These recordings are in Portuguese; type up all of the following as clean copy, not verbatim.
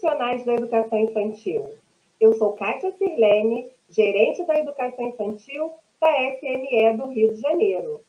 profissionais da educação infantil. Eu sou Kátia Sirlene, gerente da educação infantil da FME do Rio de Janeiro.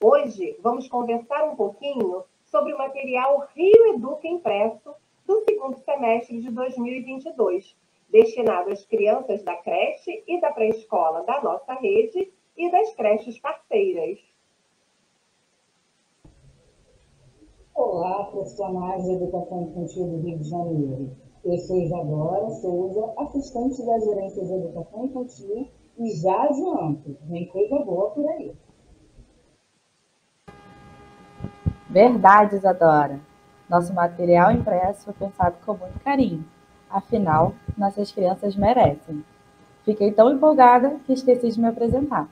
Hoje vamos conversar um pouquinho sobre o material Rio Educa impresso do segundo semestre de 2022, destinado às crianças da creche e da pré-escola da nossa rede e das creches parceiras. Olá, profissionais da educação infantil do Rio de Janeiro. Eu sou Isadora Souza, assistente da gerência de educação infantil, e já adianto, vem coisa boa por aí. Verdade, Isadora. Nosso material impresso foi pensado com muito carinho. Afinal, nossas crianças merecem. Fiquei tão empolgada que esqueci de me apresentar.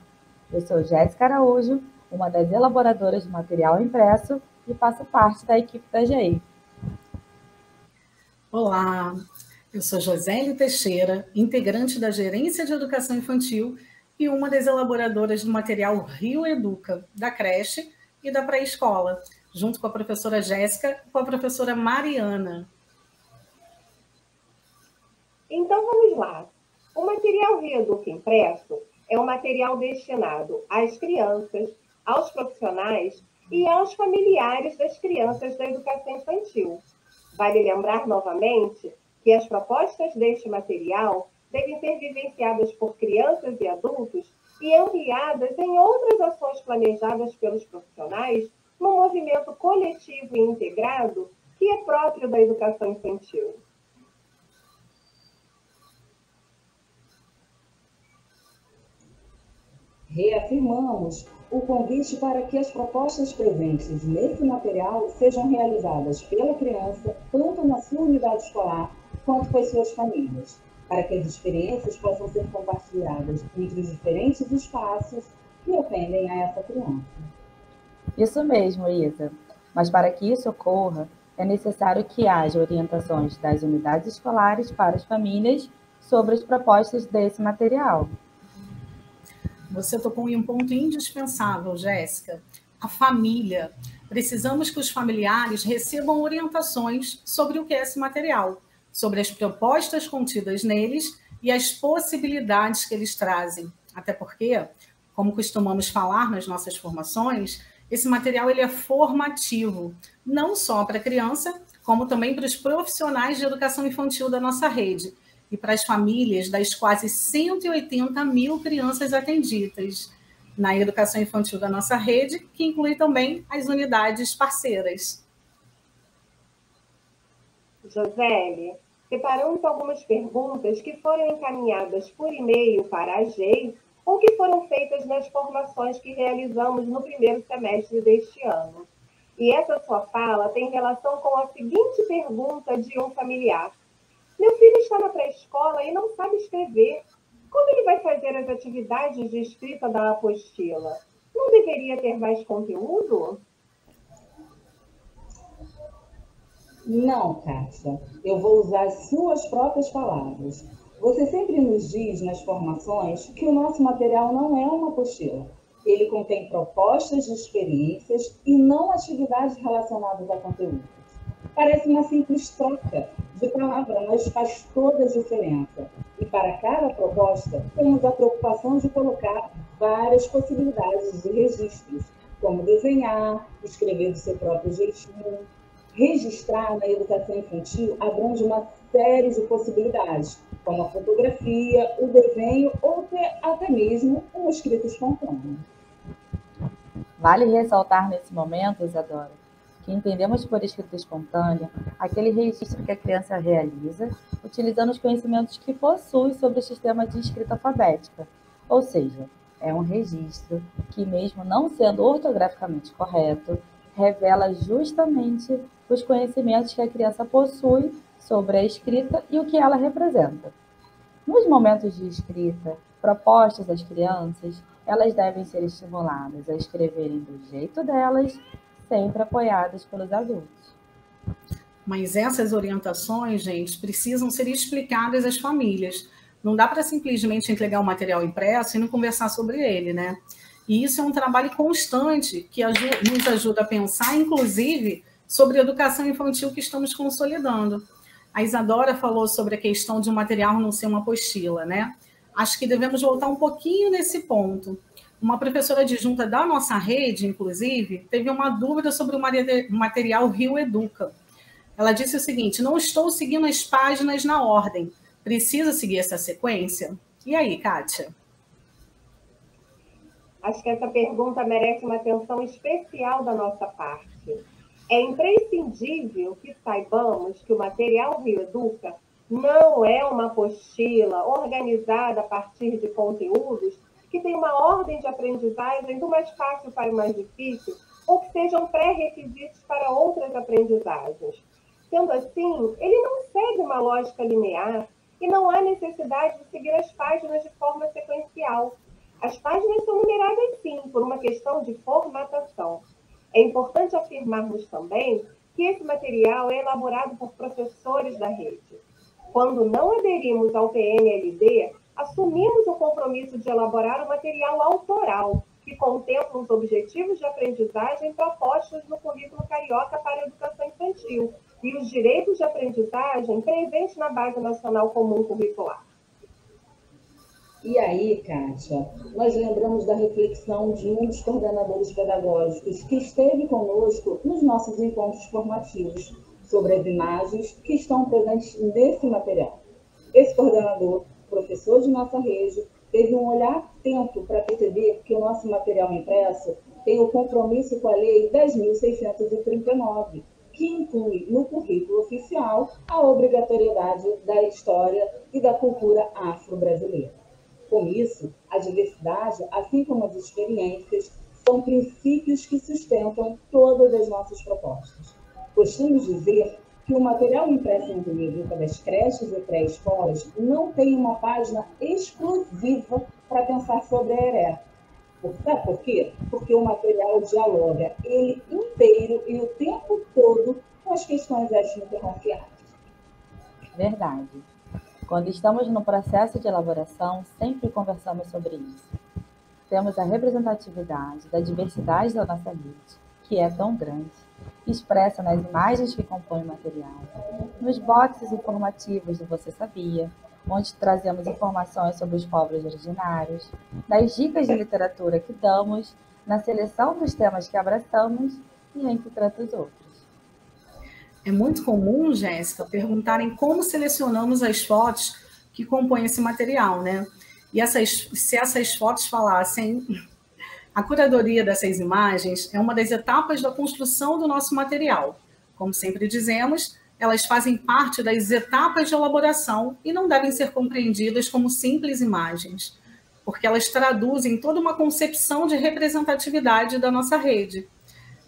Eu sou Jéssica Araújo, uma das elaboradoras do material impresso e faço parte da equipe da GEI. Olá, eu sou Josélia Teixeira, integrante da Gerência de Educação Infantil e uma das elaboradoras do material Rio Educa, da creche e da pré-escola, junto com a professora Jéssica e com a professora Mariana. Então vamos lá. O material Rio Educa impresso é um material destinado às crianças, aos profissionais e aos familiares das crianças da educação infantil. Vale lembrar novamente que as propostas deste material devem ser vivenciadas por crianças e adultos e ampliadas em outras ações planejadas pelos profissionais no movimento coletivo e integrado que é próprio da educação infantil. Reafirmamos o convite para que as propostas presentes nesse material sejam realizadas pela criança, tanto na sua unidade escolar quanto com as suas famílias, para que as experiências possam ser compartilhadas entre os diferentes espaços que atendem a essa criança. Isso mesmo, Isa. Mas para que isso ocorra, é necessário que haja orientações das unidades escolares para as famílias sobre as propostas desse material. Você tocou em um ponto indispensável, Jéssica. A família. Precisamos que os familiares recebam orientações sobre o que é esse material, sobre as propostas contidas neles e as possibilidades que eles trazem. Até porque, como costumamos falar nas nossas formações, esse material ele é formativo, não só para a criança, como também para os profissionais de educação infantil da nossa rede, e para as famílias das quase 180 mil crianças atendidas na educação infantil da nossa rede, que inclui também as unidades parceiras. Josélia, separamos algumas perguntas que foram encaminhadas por e-mail para a GEI ou que foram feitas nas formações que realizamos no primeiro semestre deste ano. E essa sua fala tem relação com a seguinte pergunta de um familiar. Meu filho está na pré-escola e não sabe escrever. Como ele vai fazer as atividades de escrita da apostila? Não deveria ter mais conteúdo? Não, Kátia. Eu vou usar as suas próprias palavras. Você sempre nos diz nas formações que o nosso material não é uma apostila. Ele contém propostas de experiências e não atividades relacionadas a conteúdo. Parece uma simples troca de palavras, mas faz toda a diferença. E para cada proposta, temos a preocupação de colocar várias possibilidades de registros, como desenhar, escrever do seu próprio jeitinho. Registrar na educação infantil abrange uma série de possibilidades, como a fotografia, o desenho ou até mesmo um escrito espontâneo. Vale ressaltar nesse momento, Isadora, que entendemos por escrita espontânea aquele registro que a criança realiza utilizando os conhecimentos que possui sobre o sistema de escrita alfabética. Ou seja, é um registro que, mesmo não sendo ortograficamente correto, revela justamente os conhecimentos que a criança possui sobre a escrita e o que ela representa. Nos momentos de escrita propostos às crianças, elas devem ser estimuladas a escreverem do jeito delas, sempre apoiadas pelos adultos. Mas essas orientações, gente, precisam ser explicadas às famílias. Não dá para simplesmente entregar o material impresso e não conversar sobre ele, né? E isso é um trabalho constante que nos ajuda a pensar, inclusive, sobre a educação infantil que estamos consolidando. A Isadora falou sobre a questão de o material não ser uma apostila, né? Acho que devemos voltar um pouquinho nesse ponto. Uma professora adjunta da nossa rede, inclusive, teve uma dúvida sobre o material Rio Educa. Ela disse o seguinte: não estou seguindo as páginas na ordem. Precisa seguir essa sequência? E aí, Kátia? Acho que essa pergunta merece uma atenção especial da nossa parte. É imprescindível que saibamos que o material Rio Educa não é uma apostila organizada a partir de conteúdos que tem uma ordem de aprendizagem do mais fácil para o mais difícil, ou que sejam pré-requisitos para outras aprendizagens. Sendo assim, ele não segue uma lógica linear e não há necessidade de seguir as páginas de forma sequencial. As páginas são numeradas, sim, por uma questão de formatação. É importante afirmarmos também que esse material é elaborado por professores da rede. Quando não aderimos ao PNLD, assumimos o compromisso de elaborar um material autoral, que contempla os objetivos de aprendizagem propostos no Currículo Carioca para a Educação Infantil e os direitos de aprendizagem presentes na Base Nacional Comum Curricular. E aí, Kátia, nós lembramos da reflexão de um dos coordenadores pedagógicos que esteve conosco nos nossos encontros formativos sobre as imagens que estão presentes nesse material. Esse coordenador, professor de nossa rede, teve um olhar atento para perceber que o nosso material impresso tem o compromisso com a Lei 10.639, que inclui no currículo oficial a obrigatoriedade da história e da cultura afro-brasileira. Com isso, a diversidade, assim como as experiências, são princípios que sustentam todas as nossas propostas. Costumo dizer que o material impresso no Rio Educa das creches e pré-escolas não tem uma página exclusiva para pensar sobre a ERE. Sabe por quê? Porque o material dialoga ele inteiro e o tempo todo com as questões étnico-raciais. Verdade. Quando estamos no processo de elaboração, sempre conversamos sobre isso. Temos a representatividade da diversidade da nossa rede, que é tão grande, expressa nas imagens que compõem o material, nos boxes informativos do Você Sabia, onde trazemos informações sobre os povos originários, das dicas de literatura que damos, na seleção dos temas que abraçamos e entre tantos outros. É muito comum, Jéssica, perguntarem como selecionamos as fotos que compõem esse material, né? E se essas fotos falassem, a curadoria dessas imagens é uma das etapas da construção do nosso material. Como sempre dizemos, elas fazem parte das etapas de elaboração e não devem ser compreendidas como simples imagens, porque elas traduzem toda uma concepção de representatividade da nossa rede.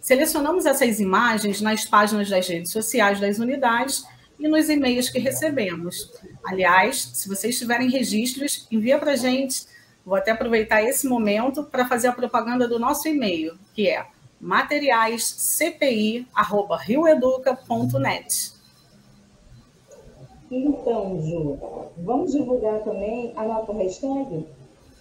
Selecionamos essas imagens nas páginas das redes sociais das unidades e nos e-mails que recebemos. Aliás, se vocês tiverem registros, envia para a gente. Vou até aproveitar esse momento para fazer a propaganda do nosso e-mail, que é materiaiscpi@rioeduca.net. Então, Ju, vamos divulgar também a nossa hashtag?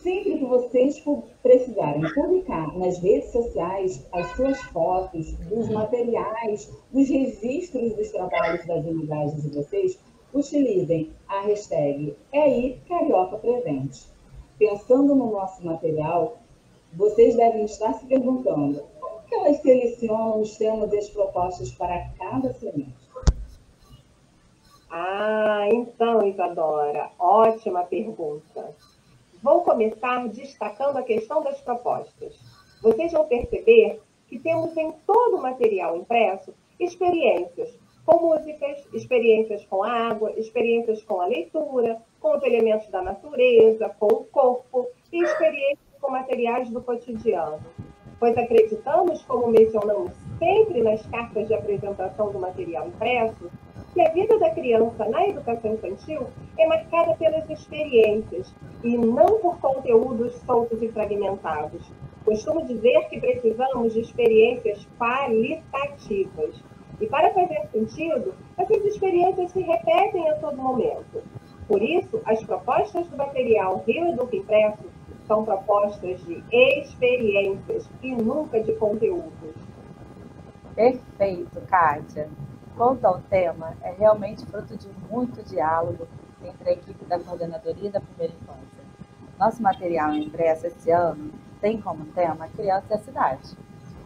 Sempre que vocês precisarem publicar nas redes sociais as suas fotos, dos materiais, dos registros dos trabalhos das unidades de vocês, utilizem a hashtag #CariocaPresente. Pensando no nosso material, vocês devem estar se perguntando como que elas selecionam os temas e as propostas para cada semestre. Então, Isadora, ótima pergunta. Vou começar destacando a questão das propostas. Vocês vão perceber que temos em todo o material impresso experiências com músicas, experiências com água, experiências com a leitura, com os elementos da natureza, com o corpo e experiências com materiais do cotidiano. Pois acreditamos, como mencionamos sempre nas cartas de apresentação do material impresso, que a vida da criança na educação infantil é marcada pelas experiências e não por conteúdos soltos e fragmentados. Costumo dizer que precisamos de experiências qualitativas. E para fazer sentido, essas experiências se repetem a todo momento. Por isso, as propostas do material Rio Educa Impresso são propostas de experiências e nunca de conteúdos. Perfeito, Kátia. Quanto ao tema, é realmente fruto de muito diálogo entre a equipe da coordenadoria da primeira infância. Nosso material impresso esse ano tem como tema Criança e a Cidade.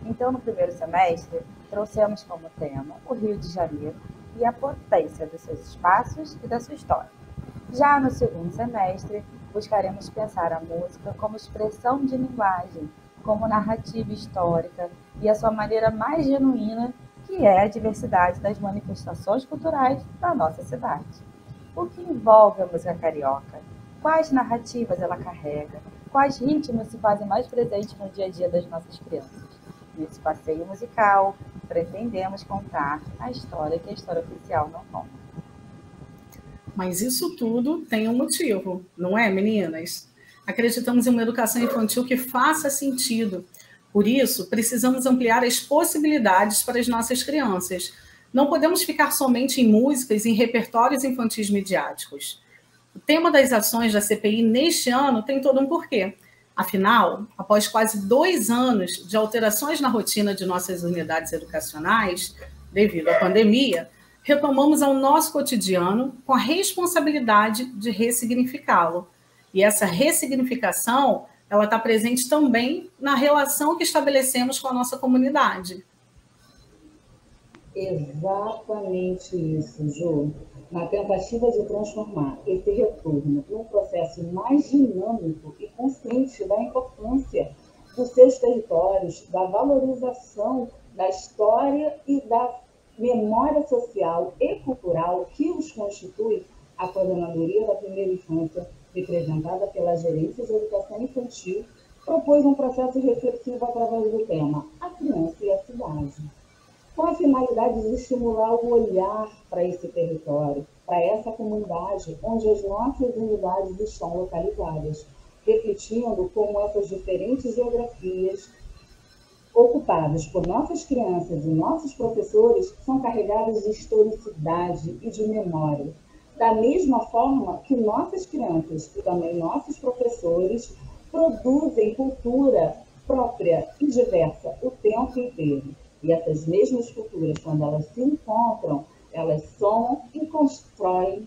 Então, no primeiro semestre, trouxemos como tema o Rio de Janeiro e a potência dos seus espaços e da sua história. Já no segundo semestre, buscaremos pensar a música como expressão de linguagem, como narrativa histórica e a sua maneira mais genuína, que é a diversidade das manifestações culturais da nossa cidade. O que envolve a música carioca? Quais narrativas ela carrega? Quais ritmos se fazem mais presentes no dia a dia das nossas crianças? Nesse passeio musical, pretendemos contar a história que a história oficial não conta. Mas isso tudo tem um motivo, não é, meninas? Acreditamos em uma educação infantil que faça sentido. Por isso, precisamos ampliar as possibilidades para as nossas crianças. Não podemos ficar somente em músicas e em repertórios infantis midiáticos. O tema das ações da CPI neste ano tem todo um porquê. Afinal, após quase 2 anos de alterações na rotina de nossas unidades educacionais, devido à pandemia, retomamos ao nosso cotidiano com a responsabilidade de ressignificá-lo. E essa ressignificação, ela está presente também na relação que estabelecemos com a nossa comunidade. Exatamente isso, Ju. Na tentativa de transformar esse retorno num processo mais dinâmico e consciente da importância dos seus territórios, da valorização da história e da memória social e cultural que os constitui, a Coordenadoria da Primeira Infância, representada pela Gerência de Educação Infantil, propôs um processo reflexivo através do tema A Criança e a Cidade, com a finalidade de estimular o olhar para esse território, para essa comunidade onde as nossas unidades estão localizadas, refletindo como essas diferentes geografias ocupadas por nossas crianças e nossos professores são carregadas de historicidade e de memória, da mesma forma que nossas crianças e também nossos professores produzem cultura própria e diversa o tempo inteiro. E essas mesmas culturas, quando elas se encontram, elas somam e constroem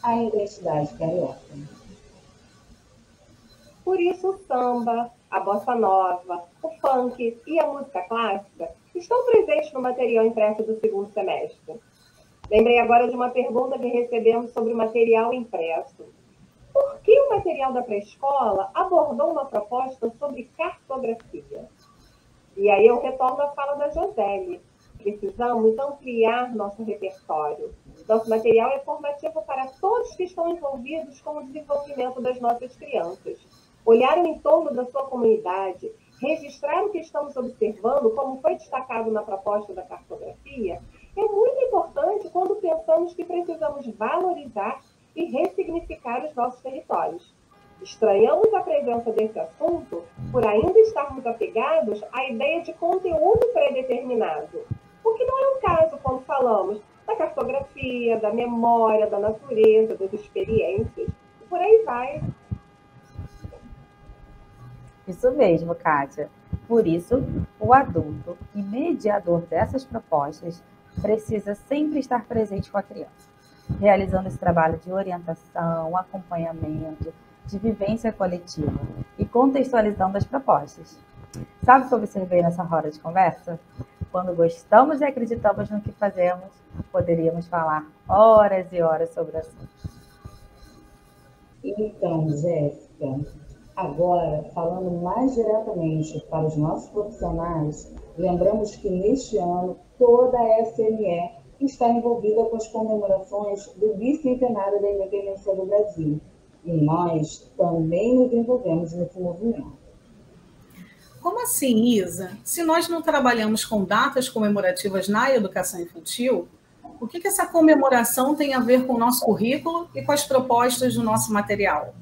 a identidade carioca. Por isso, o samba, a bossa nova, o funk e a música clássica estão presentes no material impresso do segundo semestre. Lembrei agora de uma pergunta que recebemos sobre o material impresso. Por que o material da pré-escola abordou uma proposta sobre cartografia? E aí eu retorno à fala da Joseli. Precisamos ampliar nosso repertório. Nosso material é formativo para todos que estão envolvidos com o desenvolvimento das nossas crianças. Olhar o entorno da sua comunidade, registrar o que estamos observando, como foi destacado na proposta da cartografia, é muito importante quando pensamos que precisamos valorizar e ressignificar os nossos territórios. Estranhamos a presença desse assunto por ainda estarmos apegados à ideia de conteúdo pré-determinado, o que não é o caso quando falamos da cartografia, da memória, da natureza, das experiências, e por aí vai. Isso mesmo, Kátia. Por isso, o adulto e mediador dessas propostas precisa sempre estar presente com a criança, realizando esse trabalho de orientação, acompanhamento, de vivência coletiva e contextualizando as propostas. Sabe o que eu observei nessa roda de conversa? Quando gostamos e acreditamos no que fazemos, poderíamos falar horas e horas sobre o assunto. Então, Jéssica, agora, falando mais diretamente para os nossos profissionais, lembramos que neste ano toda a SME está envolvida com as comemorações do bicentenário da independência do Brasil. E nós também nos envolvemos nesse movimento. Como assim, Isa? Se nós não trabalhamos com datas comemorativas na educação infantil, o que essa comemoração tem a ver com o nosso currículo e com as propostas do nosso material?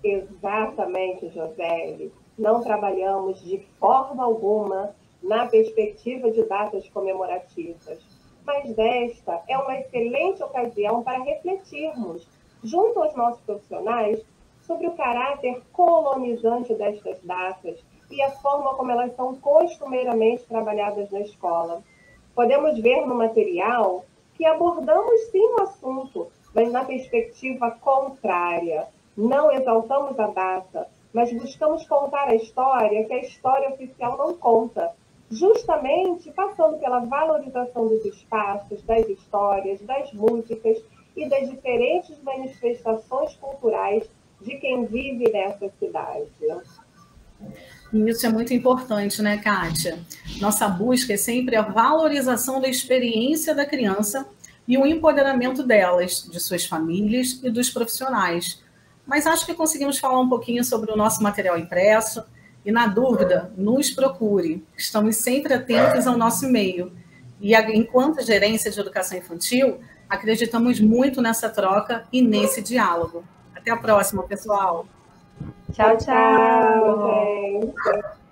Exatamente, José. Não trabalhamos de forma alguma na perspectiva de datas comemorativas, mas desta é uma excelente ocasião para refletirmos, junto aos nossos profissionais, sobre o caráter colonizante destas datas e a forma como elas são costumeiramente trabalhadas na escola. Podemos ver no material que abordamos sim o assunto, mas na perspectiva contrária. Não exaltamos a data, mas buscamos contar a história que a história oficial não conta, justamente passando pela valorização dos espaços, das histórias, das músicas e das diferentes manifestações culturais de quem vive nessa cidade. Isso é muito importante, né, Kátia? Nossa busca é sempre a valorização da experiência da criança e o empoderamento delas, de suas famílias e dos profissionais. Mas acho que conseguimos falar um pouquinho sobre o nosso material impresso e, na dúvida, nos procure. Estamos sempre atentos ao nosso e-mail. E, enquanto gerência de educação infantil, acreditamos muito nessa troca e nesse diálogo. Até a próxima, pessoal! Tchau, tchau! Tchau, gente.